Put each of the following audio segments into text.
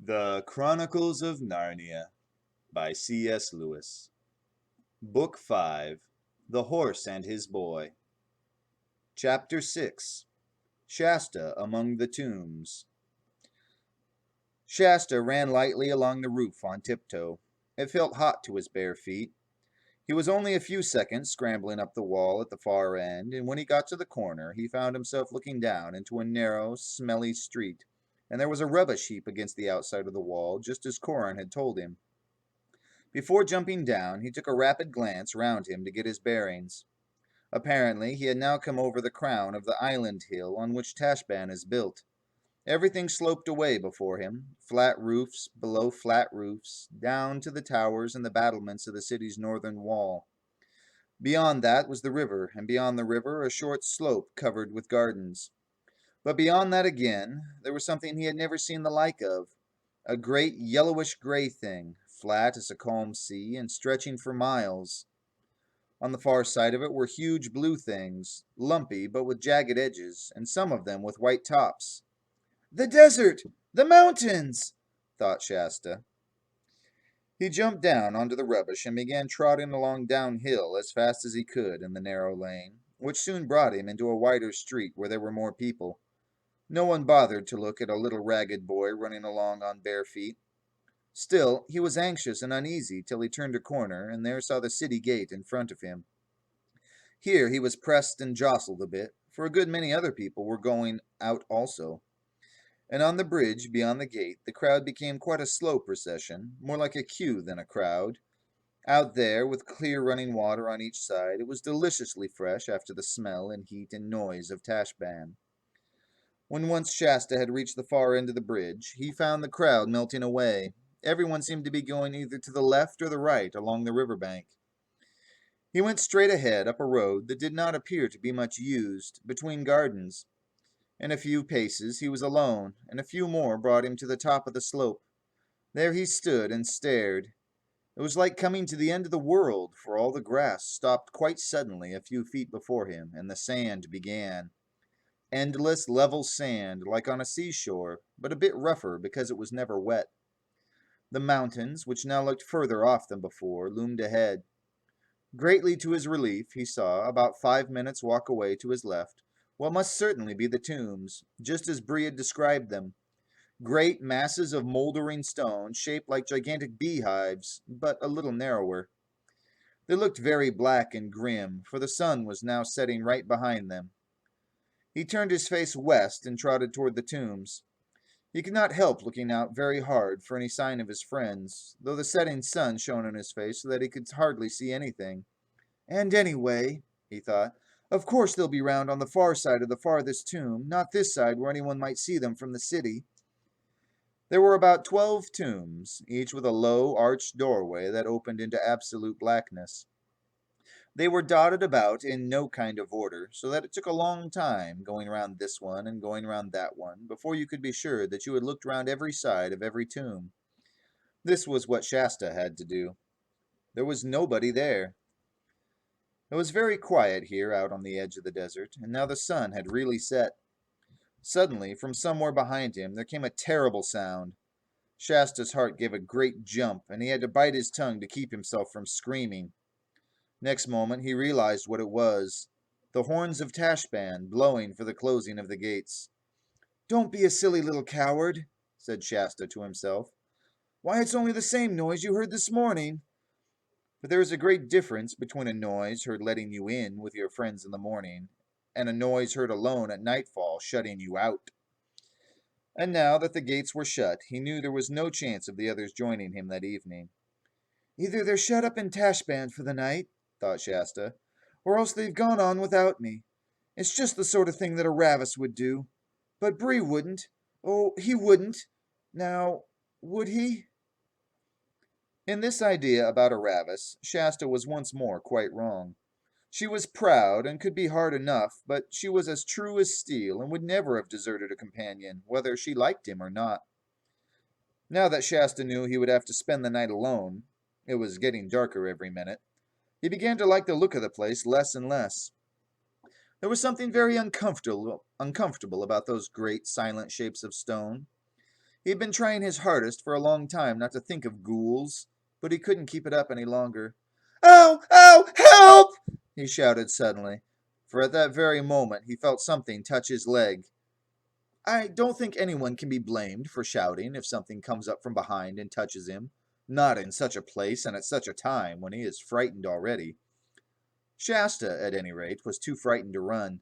The Chronicles of Narnia by C.S. Lewis. Book 5 The Horse and His Boy. Chapter 6 Shasta Among the Tombs. Shasta ran lightly along the roof on tiptoe. It felt hot to his bare feet. He was only a few seconds scrambling up the wall at the far end, and when he got to the corner, he found himself looking down into a narrow, smelly street, and there was a rubbish heap against the outside of the wall, just as Corin had told him. Before jumping down, he took a rapid glance round him to get his bearings. Apparently, he had now come over the crown of the island hill on which Tashban is built. Everything sloped away before him, flat roofs below flat roofs, down to the towers and the battlements of the city's northern wall. Beyond that was the river, and beyond the river a short slope covered with gardens. But beyond that again, there was something he had never seen the like of. A great yellowish-gray thing, flat as a calm sea and stretching for miles. On the far side of it were huge blue things, lumpy but with jagged edges, and some of them with white tops. "The desert! The mountains!" thought Shasta. He jumped down onto the rubbish and began trotting along downhill as fast as he could in the narrow lane, which soon brought him into a wider street where there were more people. No one bothered to look at a little ragged boy running along on bare feet. Still, he was anxious and uneasy till he turned a corner and there saw the city gate in front of him. Here he was pressed and jostled a bit, for a good many other people were going out also. And on the bridge beyond the gate the crowd became quite a slow procession, more like a queue than a crowd. Out there, with clear running water on each side, it was deliciously fresh after the smell and heat and noise of Tashban. When once Shasta had reached the far end of the bridge, he found the crowd melting away. Everyone seemed to be going either to the left or the right along the river bank. He went straight ahead up a road that did not appear to be much used, between gardens. In a few paces he was alone, and a few more brought him to the top of the slope. There he stood and stared. It was like coming to the end of the world, for all the grass stopped quite suddenly a few feet before him, and the sand began. Endless, level sand, like on a seashore, but a bit rougher because it was never wet. The mountains, which now looked further off than before, loomed ahead. Greatly to his relief, he saw, about 5 minutes' walk away to his left, what must certainly be the tombs, just as Bree had described them. Great masses of mouldering stone, shaped like gigantic beehives, but a little narrower. They looked very black and grim, for the sun was now setting right behind them. He turned his face west and trotted toward the tombs. He could not help looking out very hard for any sign of his friends, though the setting sun shone on his face so that he could hardly see anything. And anyway, he thought, of course they'll be round on the far side of the farthest tomb, not this side where anyone might see them from the city. There were about 12 tombs, each with a low, arched doorway that opened into absolute blackness. They were dotted about in no kind of order, so that it took a long time, going round this one and going round that one, before you could be sure that you had looked round every side of every tomb. This was what Shasta had to do. There was nobody there. It was very quiet here out on the edge of the desert, and now the sun had really set. Suddenly, from somewhere behind him, there came a terrible sound. Shasta's heart gave a great jump, and he had to bite his tongue to keep himself from screaming. Next moment he realized what it was. The horns of Tashban blowing for the closing of the gates. "Don't be a silly little coward," said Shasta to himself. "Why, it's only the same noise you heard this morning." But there is a great difference between a noise heard letting you in with your friends in the morning, and a noise heard alone at nightfall shutting you out. And now that the gates were shut, he knew there was no chance of the others joining him that evening. "Either they're shut up in Tashban for the night," thought Shasta, "or else they've gone on without me. It's just the sort of thing that a Ravis would do. But Bree wouldn't. Oh, he wouldn't. Now, would he?" In this idea about a Ravis, Shasta was once more quite wrong. She was proud and could be hard enough, but she was as true as steel and would never have deserted a companion, whether she liked him or not. Now that Shasta knew he would have to spend the night alone, it was getting darker every minute, he began to like the look of the place less and less. There was something very uncomfortable about those great, silent shapes of stone. He'd been trying his hardest for a long time not to think of ghouls, but he couldn't keep it up any longer. "Ow! Ow! Help!" he shouted suddenly, for at that very moment he felt something touch his leg. I don't think anyone can be blamed for shouting if something comes up from behind and touches him, not in such a place and at such a time when he is frightened already. Shasta, at any rate, was too frightened to run.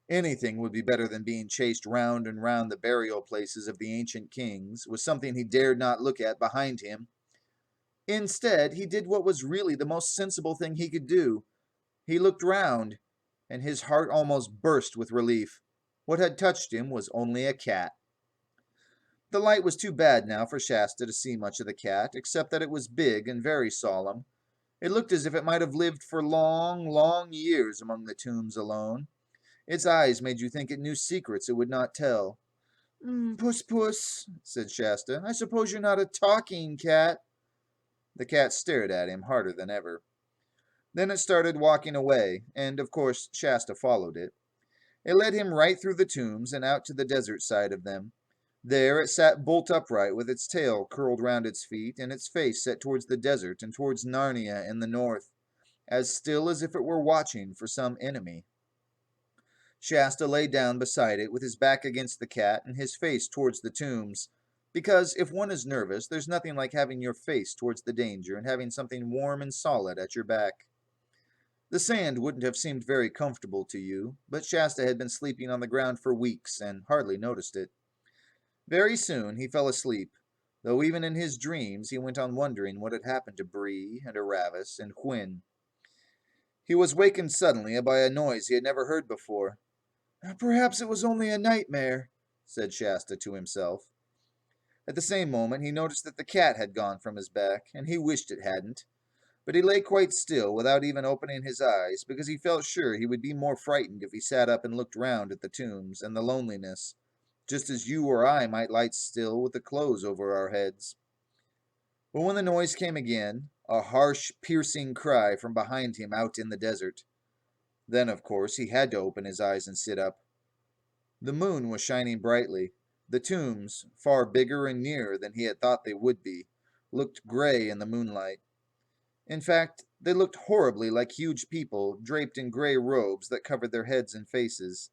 Anything would be better than being chased round and round the burial places of the ancient kings, with something he dared not look at behind him. Instead, he did what was really the most sensible thing he could do. He looked round, and his heart almost burst with relief. What had touched him was only a cat. The light was too bad now for Shasta to see much of the cat, except that it was big and very solemn. It looked as if it might have lived for long, long years among the tombs alone. Its eyes made you think it knew secrets it would not tell. Puss, puss, said Shasta. I suppose you're not a talking cat. The cat stared at him harder than ever. Then it started walking away, and of course Shasta followed it. It led him right through the tombs and out to the desert side of them. There it sat bolt upright with its tail curled round its feet and its face set towards the desert and towards Narnia in the north, as still as if it were watching for some enemy. Shasta lay down beside it with his back against the cat and his face towards the tombs, because if one is nervous, there's nothing like having your face towards the danger and having something warm and solid at your back. The sand wouldn't have seemed very comfortable to you, but Shasta had been sleeping on the ground for weeks and hardly noticed it. Very soon he fell asleep, though even in his dreams he went on wondering what had happened to Bree and Aravis and Hwin. He was wakened suddenly by a noise he had never heard before. Perhaps it was only a nightmare, said Shasta to himself. At the same moment he noticed that the cat had gone from his back, and he wished it hadn't. But he lay quite still without even opening his eyes, because he felt sure he would be more frightened if he sat up and looked round at the tombs and the loneliness, just as you or I might lie still with the clothes over our heads. But when the noise came again, a harsh, piercing cry from behind him out in the desert, then, of course, he had to open his eyes and sit up. The moon was shining brightly. The tombs, far bigger and nearer than he had thought they would be, looked gray in the moonlight. In fact, they looked horribly like huge people draped in gray robes that covered their heads and faces.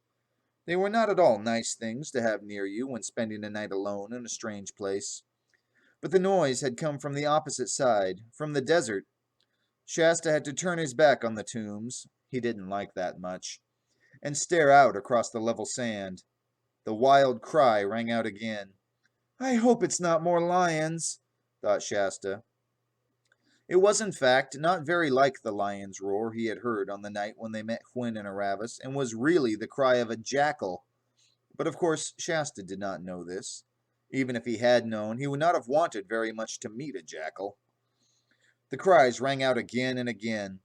They were not at all nice things to have near you when spending a night alone in a strange place. But the noise had come from the opposite side, from the desert. Shasta had to turn his back on the tombs, he didn't like that much, and stare out across the level sand. The wild cry rang out again. I hope it's not more lions, thought Shasta. It was, in fact, not very like the lion's roar he had heard on the night when they met Hwin and Aravis, and was really the cry of a jackal. But of course Shasta did not know this. Even if he had known, he would not have wanted very much to meet a jackal. The cries rang out again and again.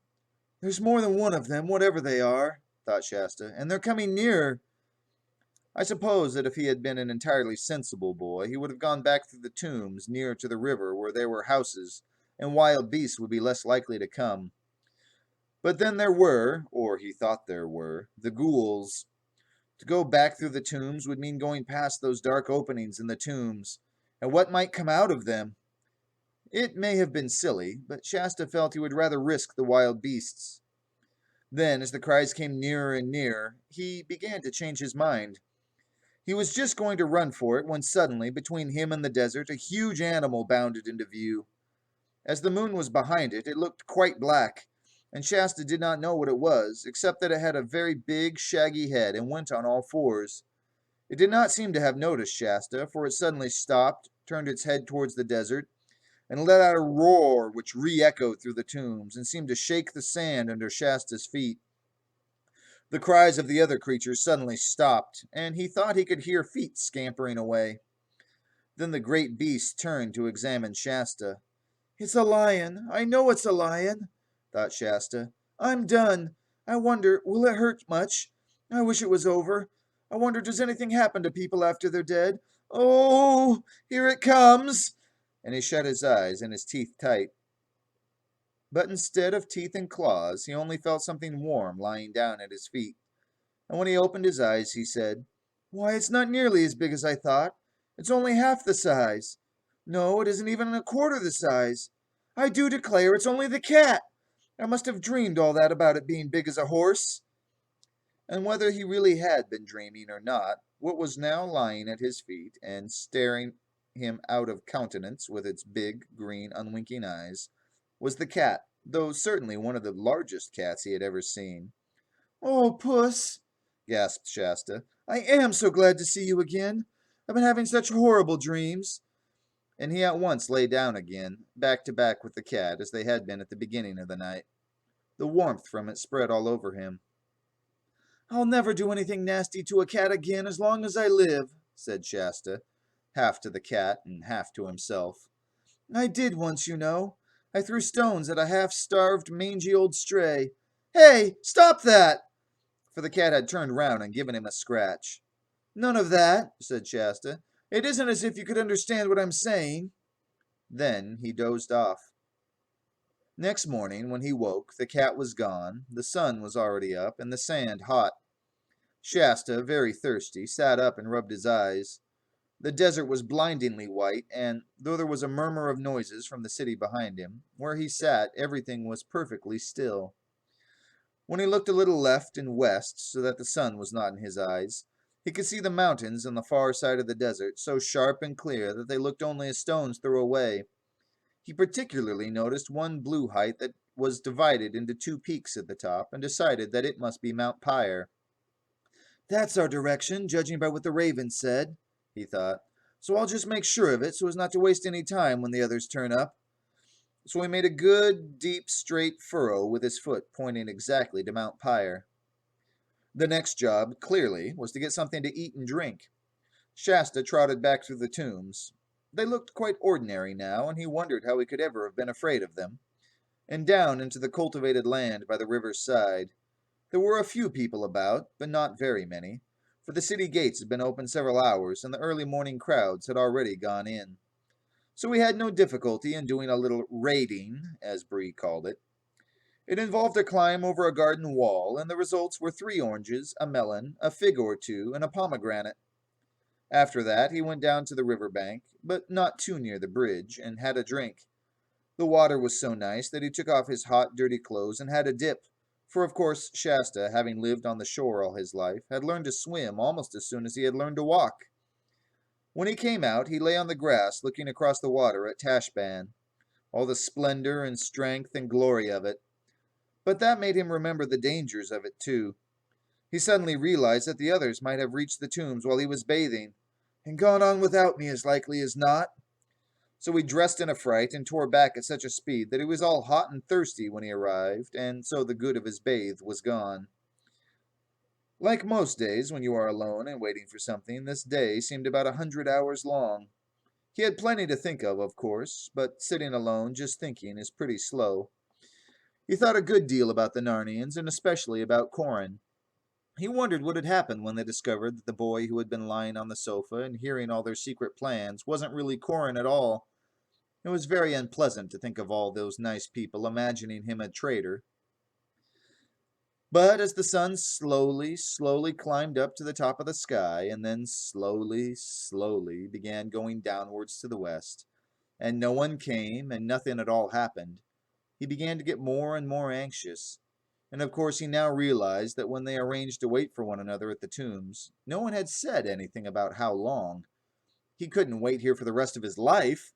There's more than one of them, whatever they are, thought Shasta, and they're coming nearer. I suppose that if he had been an entirely sensible boy, he would have gone back through the tombs nearer to the river where there were houses, and wild beasts would be less likely to come. But then there were, or he thought there were, the ghouls. To go back through the tombs would mean going past those dark openings in the tombs, and what might come out of them? It may have been silly, but Shasta felt he would rather risk the wild beasts. Then, as the cries came nearer and nearer, he began to change his mind. He was just going to run for it when suddenly, between him and the desert, a huge animal bounded into view. As the moon was behind it, it looked quite black, and Shasta did not know what it was, except that it had a very big, shaggy head and went on all fours. It did not seem to have noticed Shasta, for it suddenly stopped, turned its head towards the desert, and let out a roar which re-echoed through the tombs and seemed to shake the sand under Shasta's feet. The cries of the other creatures suddenly stopped, and he thought he could hear feet scampering away. Then the great beast turned to examine Shasta. It's a lion. I know it's a lion, thought Shasta. I'm done. I wonder, will it hurt much? I wish it was over. I wonder, does anything happen to people after they're dead? Oh, here it comes! And he shut his eyes and his teeth tight. But instead of teeth and claws, he only felt something warm lying down at his feet. And when he opened his eyes, he said, Why, it's not nearly as big as I thought. It's only half the size. No, it isn't even a quarter the size. I do declare it's only the cat. I must have dreamed all that about it being big as a horse. And whether he really had been dreaming or not, what was now lying at his feet and staring him out of countenance with its big, green, unwinking eyes was the cat, though certainly one of the largest cats he had ever seen. "Oh, Puss," gasped Shasta, "I am so glad to see you again. I've been having such horrible dreams." And he at once lay down again, back to back with the cat, as they had been at the beginning of the night. The warmth from it spread all over him. "I'll never do anything nasty to a cat again as long as I live," said Shasta, half to the cat and half to himself. "I did once, you know. I threw stones at a half-starved, mangy old stray. Hey, stop that!" For the cat had turned round and given him a scratch. "None of that," said Shasta. "It isn't as if you could understand what I'm saying." Then he dozed off. Next morning, when he woke, the cat was gone, the sun was already up, and the sand hot. Shasta, very thirsty, sat up and rubbed his eyes. The desert was blindingly white, and though there was a murmur of noises from the city behind him, where he sat everything was perfectly still. When he looked a little left and west, so that the sun was not in his eyes, he could see the mountains on the far side of the desert, so sharp and clear that they looked only a stone's throw away. He particularly noticed one blue height that was divided into two peaks at the top, and decided that it must be Mount Pyre. "That's our direction, judging by what the raven said," he thought. "So I'll just make sure of it so as not to waste any time when the others turn up." So he made a good, deep, straight furrow with his foot pointing exactly to Mount Pyre. The next job, clearly, was to get something to eat and drink. Shasta trotted back through the tombs. They looked quite ordinary now, and he wondered how he could ever have been afraid of them. And down into the cultivated land by the river's side. There were a few people about, but not very many, for the city gates had been open several hours, and the early morning crowds had already gone in. So he had no difficulty in doing a little raiding, as Bree called it. It involved a climb over a garden wall, and the results were 3 oranges, a melon, a fig or two, and a pomegranate. After that, he went down to the river bank, but not too near the bridge, and had a drink. The water was so nice that he took off his hot, dirty clothes and had a dip, for of course Shasta, having lived on the shore all his life, had learned to swim almost as soon as he had learned to walk. When he came out, he lay on the grass looking across the water at Tashbaan, all the splendor and strength and glory of it. But that made him remember the dangers of it, too. He suddenly realized that the others might have reached the tombs while he was bathing, and gone on without me as likely as not. So he dressed in a fright and tore back at such a speed that he was all hot and thirsty when he arrived, and so the good of his bathe was gone. Like most days when you are alone and waiting for something, this day seemed about 100 hours long. He had plenty to think of course, but sitting alone just thinking is pretty slow. He thought a good deal about the Narnians, and especially about Corin. He wondered what had happened when they discovered that the boy who had been lying on the sofa and hearing all their secret plans wasn't really Corin at all. It was very unpleasant to think of all those nice people imagining him a traitor. But as the sun slowly climbed up to the top of the sky, and then slowly began going downwards to the west, and no one came, and nothing at all happened, he began to get more and more anxious. And of course he now realized that when they arranged to wait for one another at the tombs, no one had said anything about how long. He couldn't wait here for the rest of his life,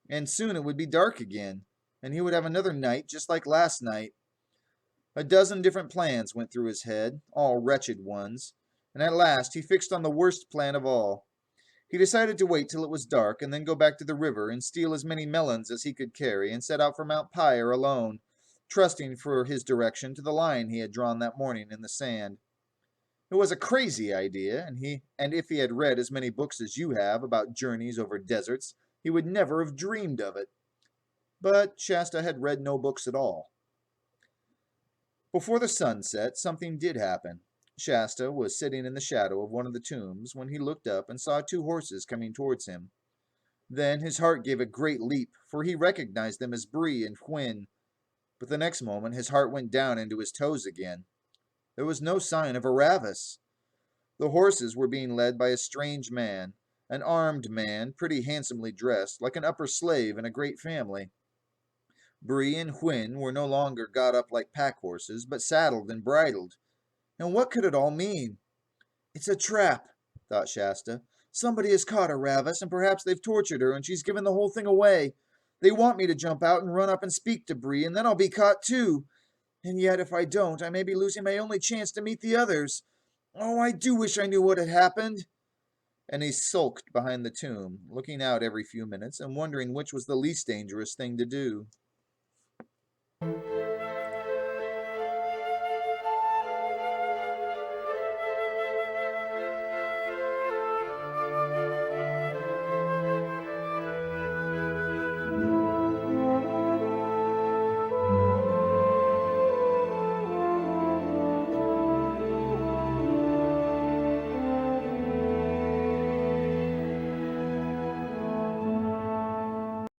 and soon it would be dark again, and he would have another night just like last night. A dozen different plans went through his head, all wretched ones, and at last he fixed on the worst plan of all. He decided to wait till it was dark and then go back to the river and steal as many melons as he could carry and set out for Mount Pyre alone, trusting for his direction to the line he had drawn that morning in the sand. It was a crazy idea, and if he had read as many books as you have about journeys over deserts, he would never have dreamed of it. But Shasta had read no books at all. Before the sun set, something did happen. Shasta was sitting in the shadow of one of the tombs when he looked up and saw 2 horses coming towards him. Then his heart gave a great leap, for he recognized them as Bree and Hwin. But the next moment his heart went down into his toes again. There was no sign of Aravis. The horses were being led by a strange man, an armed man, pretty handsomely dressed, like an upper slave in a great family. Bree and Hwin were no longer got up like pack horses, but saddled and bridled. And what could it all mean? It's a trap, thought Shasta. Somebody has caught her, Ravis, and perhaps they've tortured her, and she's given the whole thing away. They want me to jump out and run up and speak to Bree, and then I'll be caught too. And yet, if I don't, I may be losing my only chance to meet the others. Oh, I do wish I knew what had happened. And he sulked behind the tomb, looking out every few minutes and wondering which was the least dangerous thing to do.